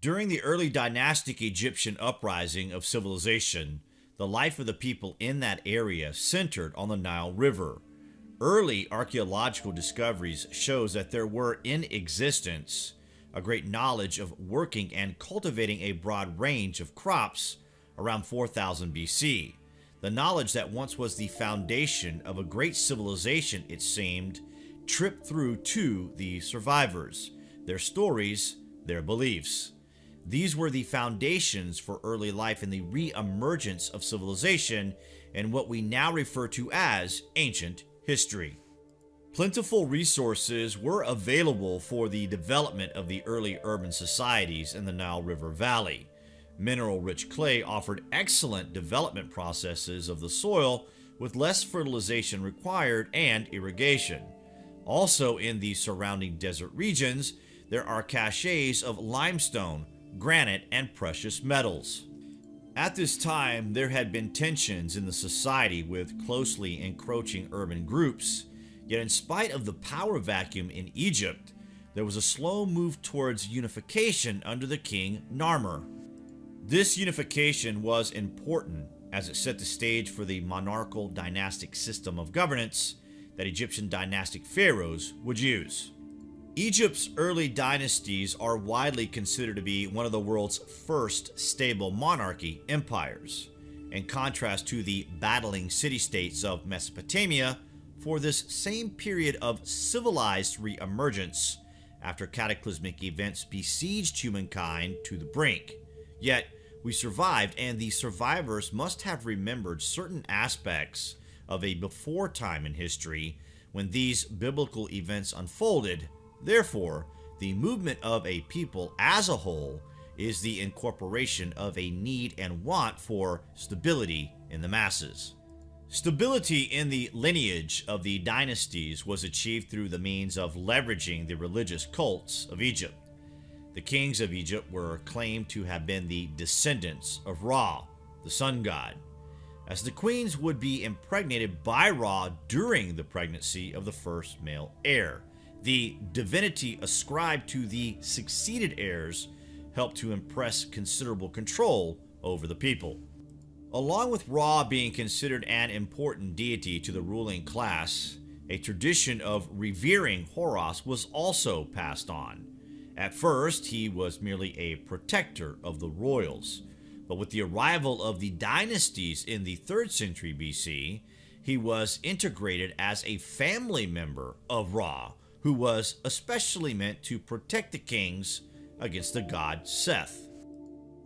During the early dynastic Egyptian uprising of civilization, the life of the people in that area centered on the Nile River. Early archaeological discoveries shows that there were in existence a great knowledge of working and cultivating a broad range of crops around 4000 BC. The knowledge that once was the foundation of a great civilization, it seemed, tripped through to the survivors, their stories, their beliefs. These were the foundations for early life in the re-emergence of civilization in what we now refer to as ancient history. Plentiful resources were available for the development of the early urban societies in the Nile River Valley. Mineral-rich clay offered excellent development processes of the soil with less fertilization required and irrigation. Also in the surrounding desert regions, there are caches of limestone, granite, and precious metals. At this time, there had been tensions in the society with closely encroaching urban groups, yet in spite of the power vacuum in Egypt, there was a slow move towards unification under the king Narmer. This unification was important as it set the stage for the monarchical dynastic system of governance that Egyptian dynastic pharaohs would use. Egypt's early dynasties are widely considered to be one of the world's first stable monarchy empires, in contrast to the battling city-states of Mesopotamia for this same period of civilized re-emergence after cataclysmic events besieged humankind to the brink. Yet, we survived, and the survivors must have remembered certain aspects of a before time in history when these biblical events unfolded. Therefore, the movement of a people as a whole is the incorporation of a need and want for stability in the masses. Stability in the lineage of the dynasties was achieved through the means of leveraging the religious cults of Egypt. The kings of Egypt were claimed to have been the descendants of Ra, the sun god, as the queens would be impregnated by Ra during the pregnancy of the first male heir. The divinity ascribed to the succeeded heirs helped to impress considerable control over the people. Along with Ra being considered an important deity to the ruling class, a tradition of revering Horus was also passed on. At first, he was merely a protector of the royals, but with the arrival of the dynasties in the 3rd century BC, he was integrated as a family member of Ra, who was especially meant to protect the kings against the god Seth.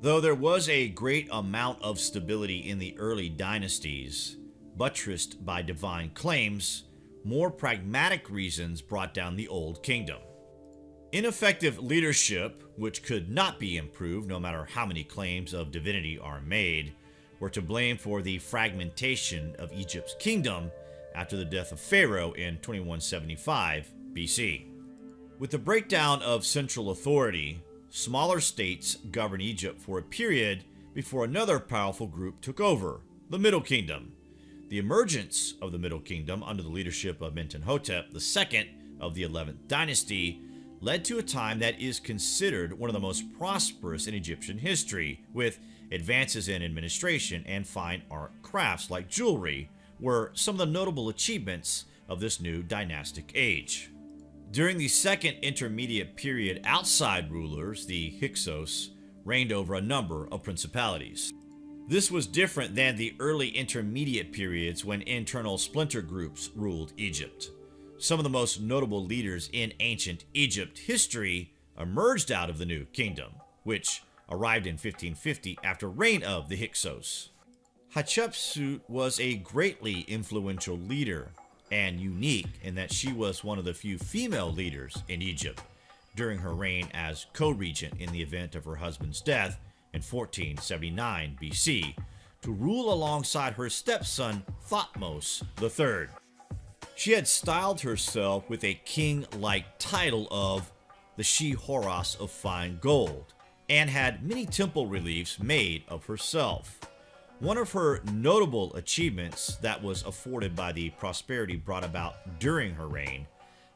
Though there was a great amount of stability in the early dynasties, buttressed by divine claims, more pragmatic reasons brought down the Old Kingdom. Ineffective leadership, which could not be improved no matter how many claims of divinity are made, were to blame for the fragmentation of Egypt's kingdom after the death of Pharaoh in 2175 BC. With the breakdown of central authority, smaller states governed Egypt for a period before another powerful group took over, the Middle Kingdom. The emergence of the Middle Kingdom under the leadership of Mentuhotep II of the 11th dynasty led to a time that is considered one of the most prosperous in Egyptian history, with advances in administration and fine art crafts like jewelry were some of the notable achievements of this new dynastic age. During the second intermediate period, outside rulers, the Hyksos, reigned over a number of principalities. This was different than the early intermediate periods when internal splinter groups ruled Egypt. Some of the most notable leaders in ancient Egypt history emerged out of the new kingdom, which arrived in 1550 after reign of the Hyksos. Hatshepsut was a greatly influential leader, and unique in that she was one of the few female leaders in Egypt during her reign as co-regent in the event of her husband's death in 1479 BC, to rule alongside her stepson Thutmose III. She had styled herself with a king-like title of the She-Horus of Fine Gold, and had many temple reliefs made of herself. One of her notable achievements that was afforded by the prosperity brought about during her reign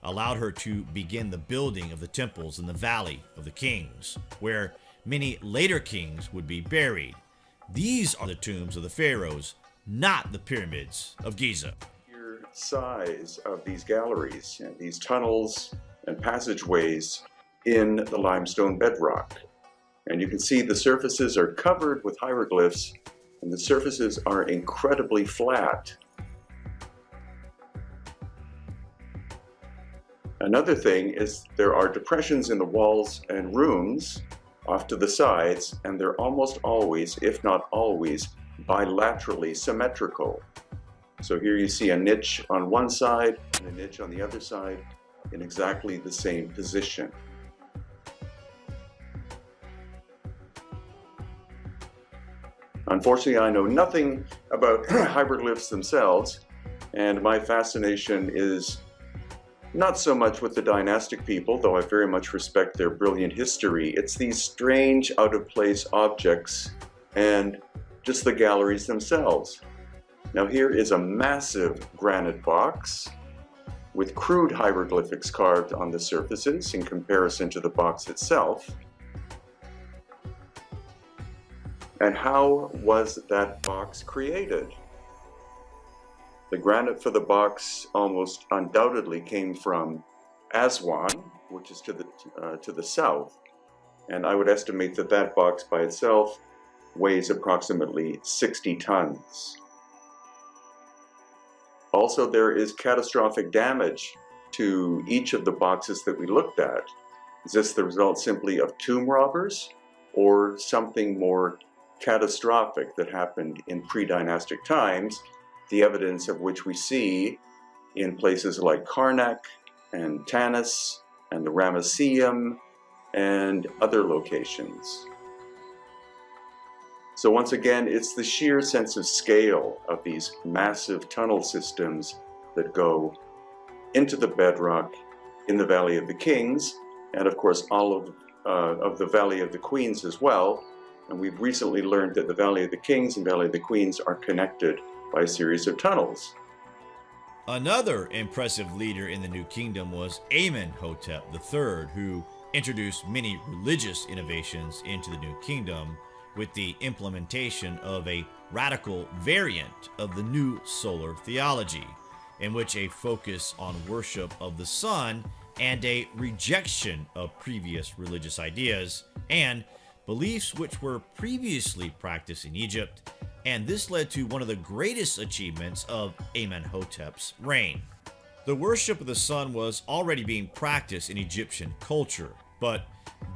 allowed her to begin the building of the temples in the Valley of the Kings, where many later kings would be buried. These are the tombs of the pharaohs, not the pyramids of Giza. Sheer size of these galleries and these tunnels and passageways in the limestone bedrock. And you can see the surfaces are covered with hieroglyphs, and the surfaces are incredibly flat. Another thing is there are depressions in the walls and rooms off to the sides, and they're almost always, if not always, bilaterally symmetrical. So here you see a niche on one side and a niche on the other side in exactly the same position. Unfortunately, I know nothing about hieroglyphs themselves, and my fascination is not so much with the dynastic people, though I very much respect their brilliant history. It's these strange, out-of-place objects and just the galleries themselves. Now here is a massive granite box with crude hieroglyphics carved on the surfaces in comparison to the box itself. And how was that box created? The granite for the box almost undoubtedly came from Aswan, which is to the south, and I would estimate that that box by itself weighs approximately 60 tons. Also, there is catastrophic damage to each of the boxes that we looked at. Is this the result simply of tomb robbers, or something more catastrophic that happened in pre-dynastic times, the evidence of which we see in places like Karnak and Tanis and the Ramesseum and other locations? So once again, it's the sheer sense of scale of these massive tunnel systems that go into the bedrock in the Valley of the Kings, and of course all of the Valley of the Queens as well. And we've recently learned that the Valley of the Kings and Valley of the Queens are connected by a series of tunnels. Another impressive leader in the New Kingdom was Amenhotep III, who introduced many religious innovations into the New Kingdom with the implementation of a radical variant of the new solar theology, in which a focus on worship of the sun and a rejection of previous religious ideas and beliefs which were previously practiced in Egypt, and this led to one of the greatest achievements of Amenhotep's reign. The worship of the sun was already being practiced in Egyptian culture, but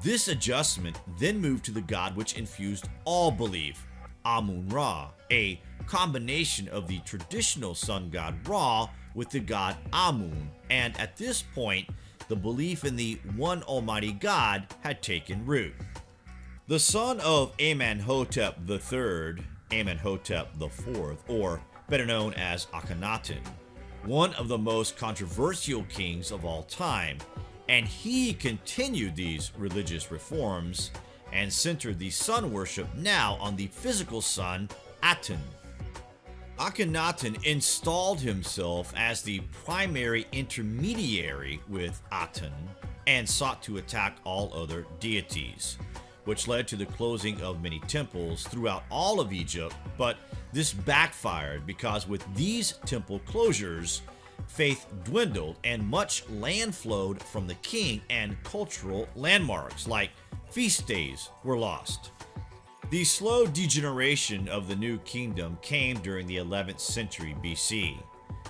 this adjustment then moved to the god which infused all belief, Amun-Ra, a combination of the traditional sun god Ra with the god Amun, and at this point, the belief in the one almighty God had taken root. The son of Amenhotep III, Amenhotep IV, or better known as Akhenaten, one of the most controversial kings of all time, and he continued these religious reforms and centered the sun worship now on the physical sun, Aten. Akhenaten installed himself as the primary intermediary with Aten and sought to attack all other deities, which led to the closing of many temples throughout all of Egypt, but this backfired because with these temple closures, faith dwindled and much land flowed from the king and cultural landmarks like feast days were lost. The slow degeneration of the New Kingdom came during the 11th century BC,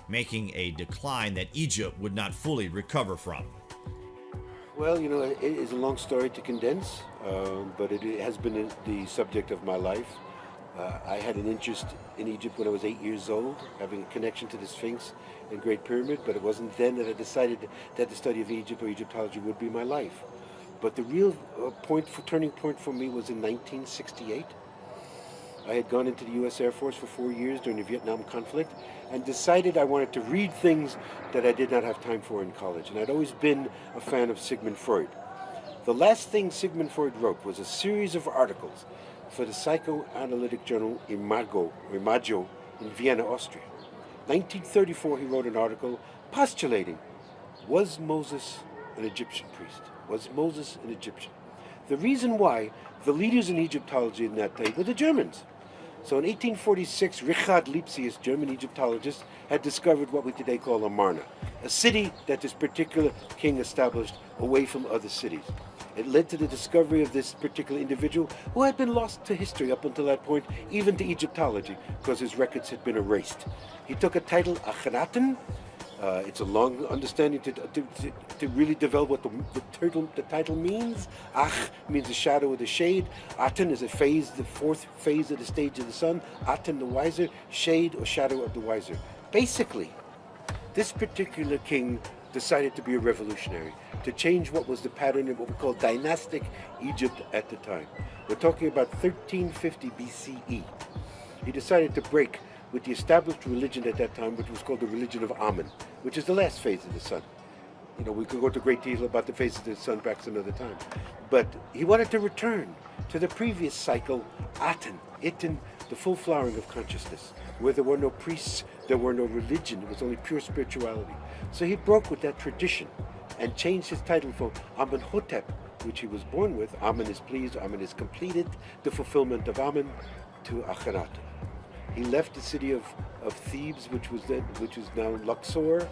making a decline that Egypt would not fully recover from. Well, you know, it is a long story to condense, but it has been the subject of my life. I had an interest in Egypt when I was 8 years old, having a connection to the Sphinx and Great Pyramid, but it wasn't then that I decided that the study of Egypt or Egyptology would be my life. But the real turning point for me was in 1968. I had gone into the U.S. Air Force for 4 years during the Vietnam conflict and decided I wanted to read things that I did not have time for in college. And I'd always been a fan of Sigmund Freud. The last thing Sigmund Freud wrote was a series of articles for the psychoanalytic journal Imago in Vienna, Austria. 1934, he wrote an article postulating, was Moses an Egyptian priest? Was Moses an Egyptian? The reason why, the leaders in Egyptology in that day were the Germans. So in 1846, Richard Lipsius, German Egyptologist, had discovered what we today call Amarna, a city that this particular king established away from other cities. It led to the discovery of this particular individual who had been lost to history up until that point, even to Egyptology, because his records had been erased. He took a title, Akhenaten. It's a long understanding to really develop what the title means. Ach means the shadow or the shade. Aten is a phase, the fourth phase of the stage of the sun. Aten, the wiser, shade or shadow of the wiser. Basically, this particular king decided to be a revolutionary, to change what was the pattern of what we call dynastic Egypt at the time. We're talking about 1350 BCE. He decided to break with the established religion at that time, which was called the religion of Amen, which is the last phase of the sun. You know, we could go into great detail about the phases of the sun perhaps another time. But he wanted to return to the previous cycle, Aten, Iten, the full flowering of consciousness, where there were no priests, there were no religion, it was only pure spirituality. So he broke with that tradition and changed his title from Amenhotep, which he was born with, Amen is pleased, Amen is completed, the fulfillment of Amen, to Akhenaten. He left the city of Thebes, which was now Luxor,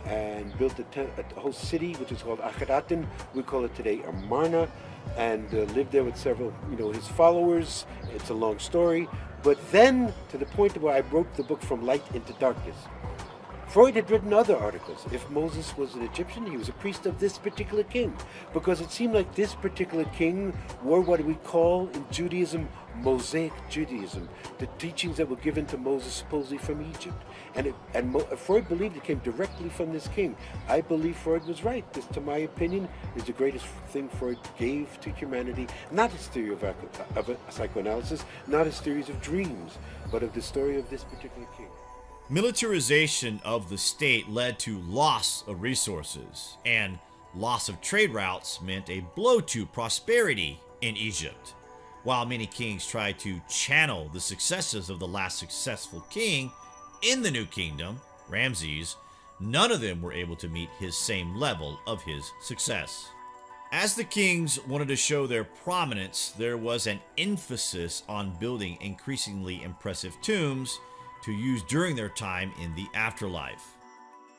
and built a whole city, which is called Akhenaten. We call it today Amarna, and lived there with several, his followers. It's a long story, but then to the point where I wrote the book From Light into Darkness. Freud had written other articles. If Moses was an Egyptian, he was a priest of this particular king, because it seemed like this particular king were what we call in Judaism Mosaic Judaism, the teachings that were given to Moses supposedly from Egypt. And Freud believed it came directly from this king. I believe Freud was right. This, to my opinion, is the greatest thing Freud gave to humanity, not his theory of psychoanalysis, not his theories of dreams, but of the story of this particular king. Militarization of the state led to loss of resources, and loss of trade routes meant a blow to prosperity in Egypt. While many kings tried to channel the successes of the last successful king in the new kingdom, Ramses, none of them were able to meet his same level of his success. As the kings wanted to show their prominence, there was an emphasis on building increasingly impressive tombs to use during their time in the afterlife.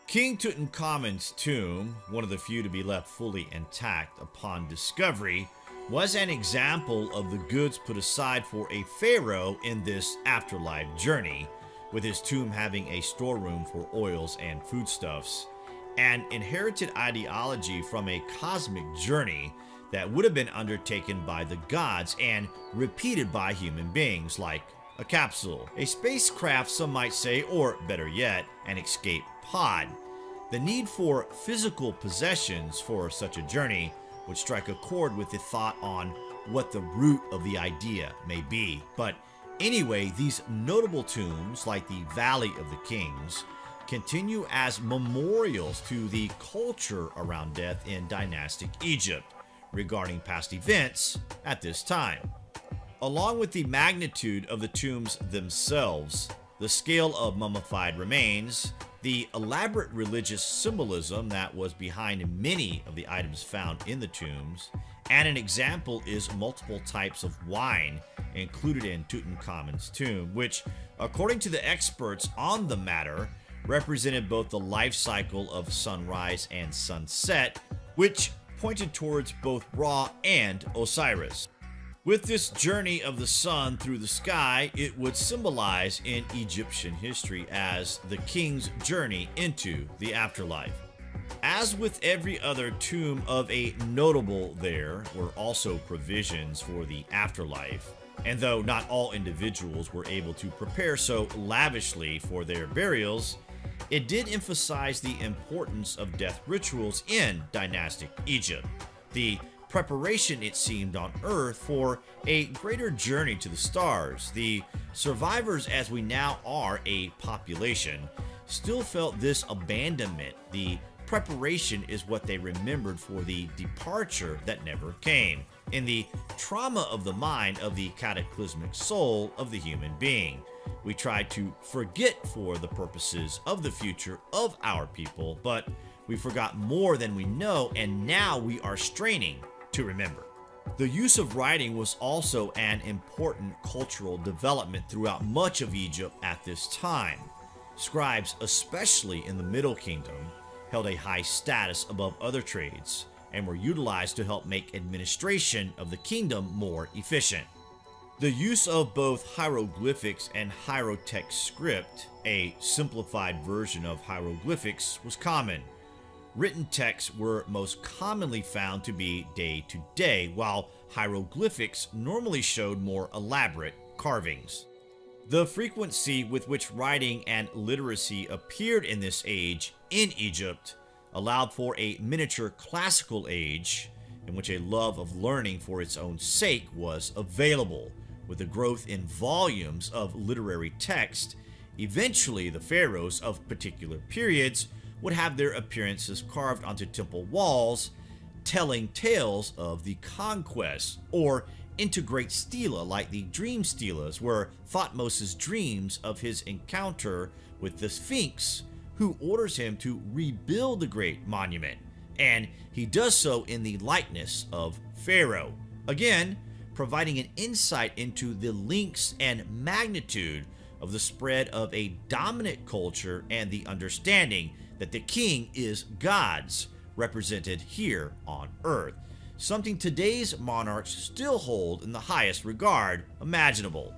King Tutankhamun's tomb, one of the few to be left fully intact upon discovery, was an example of the goods put aside for a pharaoh in this afterlife journey, with his tomb having a storeroom for oils and foodstuffs, an inherited ideology from a cosmic journey that would have been undertaken by the gods and repeated by human beings, like a capsule, a spacecraft some might say, or better yet, an escape pod. The need for physical possessions for such a journey would strike a chord with the thought on what the root of the idea may be. But anyway, these notable tombs, like the Valley of the Kings, continue as memorials to the culture around death in dynastic Egypt regarding past events at this time. Along with the magnitude of the tombs themselves, the scale of mummified remains, the elaborate religious symbolism that was behind many of the items found in the tombs, and an example is multiple types of wine included in Tutankhamun's tomb, which, according to the experts on the matter, represented both the life cycle of sunrise and sunset, which pointed towards both Ra and Osiris. With this journey of the sun through the sky, it would symbolize in Egyptian history as the king's journey into the afterlife. As with every other tomb of a notable, there were also provisions for the afterlife. And though not all individuals were able to prepare so lavishly for their burials, it did emphasize the importance of death rituals in dynastic Egypt. The preparation, it seemed, on Earth for a greater journey to the stars. The survivors, as we now are a population, still felt this abandonment. The preparation is what they remembered for the departure that never came, in the trauma of the mind of the cataclysmic soul of the human being. We try to forget for the purposes of the future of our people, but we forgot more than we know, and now we are straining to remember. The use of writing was also an important cultural development throughout much of Egypt at this time. Scribes, especially in the Middle Kingdom, held a high status above other trades and were utilized to help make administration of the kingdom more efficient. The use of both hieroglyphics and hierotext script, a simplified version of hieroglyphics, was common. Written texts were most commonly found to be day-to-day, while hieroglyphics normally showed more elaborate carvings. The frequency with which writing and literacy appeared in this age in Egypt allowed for a miniature classical age in which a love of learning for its own sake was available. With the growth in volumes of literary text, eventually the pharaohs of particular periods would have their appearances carved onto temple walls, telling tales of the conquest, or into great stela like the dream stelas, where Thutmose's dreams of his encounter with the Sphinx, who orders him to rebuild the great monument, and he does so in the likeness of Pharaoh. Again, providing an insight into the lengths and magnitude of the spread of a dominant culture and the understanding that the king is God's, represented here on earth, something today's monarchs still hold in the highest regard imaginable.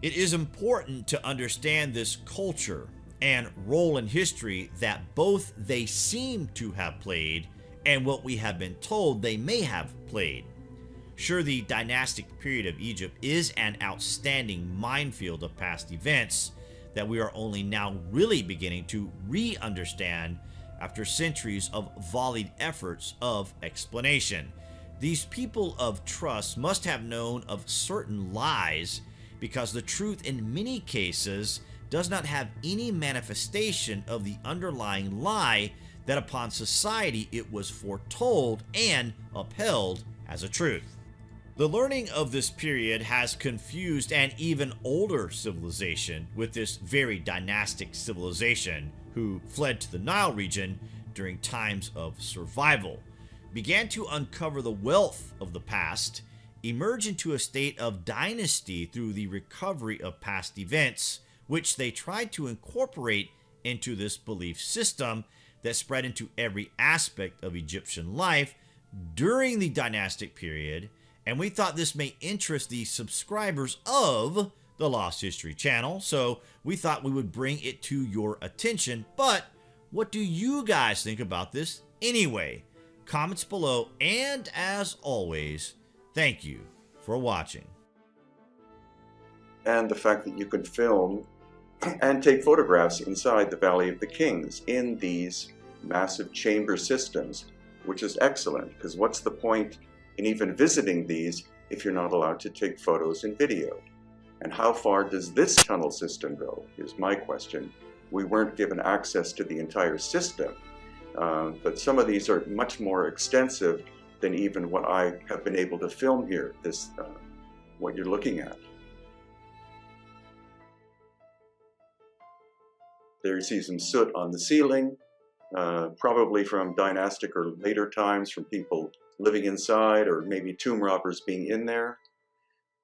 It is important to understand this culture and role in history that both they seem to have played and what we have been told they may have played. Sure, the dynastic period of Egypt is an outstanding minefield of past events that we are only now really beginning to re-understand after centuries of volleyed efforts of explanation. These people of trust must have known of certain lies because the truth in many cases does not have any manifestation of the underlying lie that upon society it was foretold and upheld as a truth. The learning of this period has confused an even older civilization with this very dynastic civilization who fled to the Nile region during times of survival, began to uncover the wealth of the past, emerge into a state of dynasty through the recovery of past events, which they tried to incorporate into this belief system that spread into every aspect of Egyptian life during the dynastic period. And we thought this may interest the subscribers of the Lost History channel, so we thought we would bring it to your attention. But what do you guys think about this anyway? Comments below, and as always, thank you for watching. And the fact that you can film and take photographs inside the Valley of the Kings in these massive chamber systems, which is excellent, because what's the point in even visiting these if you're not allowed to take photos and video? And how far does this tunnel system go, is my question. We weren't given access to the entire system, but some of these are much more extensive than even what I have been able to film here, this what you're looking at. There you see some soot on the ceiling, probably from dynastic or later times, from people living inside, or maybe tomb robbers being in there.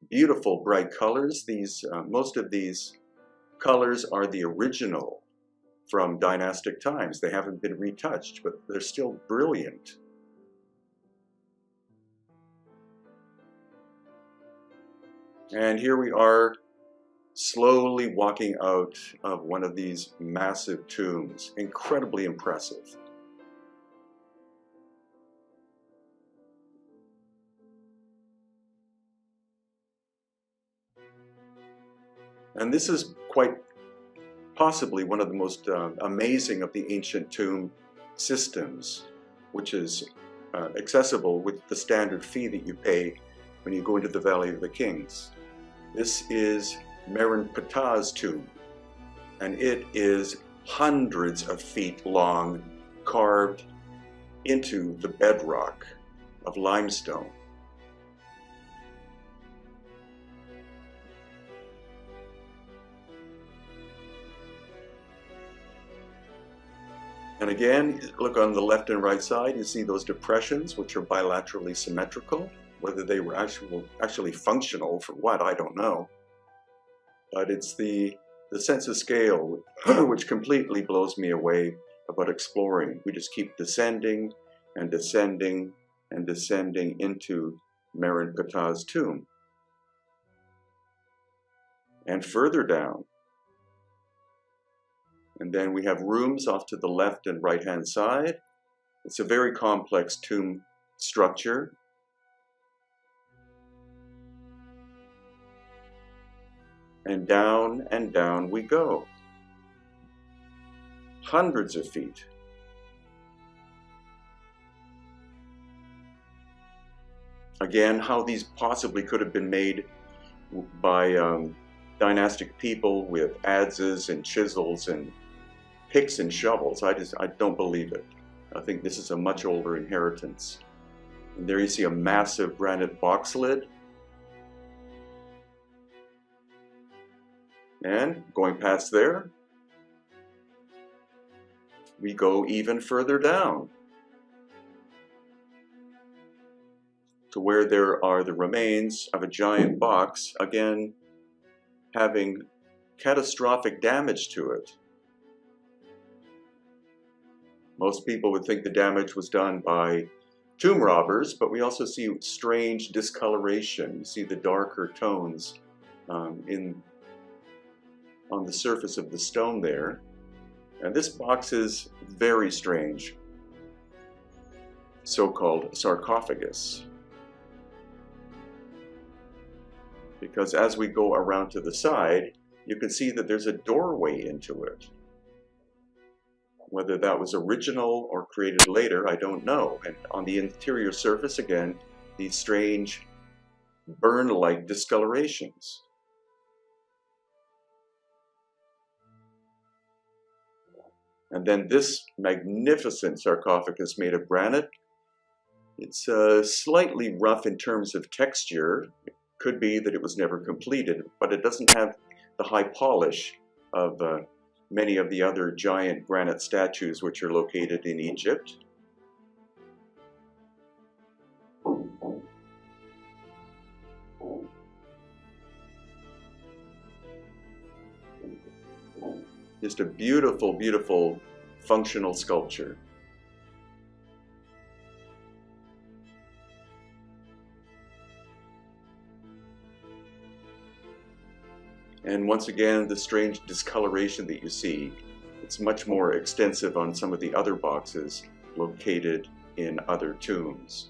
Beautiful bright colors. These most of these colors are the original from dynastic times. They haven't been retouched, but they're still brilliant. And here we are, slowly walking out of one of these massive tombs. Incredibly impressive. And this is quite possibly one of the most amazing of the ancient tomb systems, which is accessible with the standard fee that you pay when you go into the Valley of the Kings. This is Merenptah's tomb, and it is hundreds of feet long, carved into the bedrock of limestone. And again, look on the left and right side, you see those depressions, which are bilaterally symmetrical. Whether they were actually functional for what, I don't know. But it's the sense of scale which completely blows me away about exploring. We just keep descending and descending and descending into Merenptah's tomb. And further down. And then we have rooms off to the left and right hand side. It's a very complex tomb structure. And down we go. Hundreds of feet. Again, how these possibly could have been made by dynastic people with adzes and chisels and picks and shovels. I don't believe it. I think this is a much older inheritance. And there you see a massive granite box lid. And going past there, we go even further down to where there are the remains of a giant box, again having catastrophic damage to it. Most people would think the damage was done by tomb robbers, but we also see strange discoloration. You see the darker tones on the surface of the stone there. And this box is very strange, so-called sarcophagus. Because as we go around to the side, you can see that there's a doorway into it. Whether that was original or created later, I don't know. And on the interior surface, again, these strange burn-like discolorations. And then this magnificent sarcophagus made of granite. It's slightly rough in terms of texture. It could be that it was never completed, but it doesn't have the high polish of many of the other giant granite statues which are located in Egypt. Just a beautiful, beautiful functional sculpture. And once again, the strange discoloration that you see, it's much more extensive on some of the other boxes located in other tombs.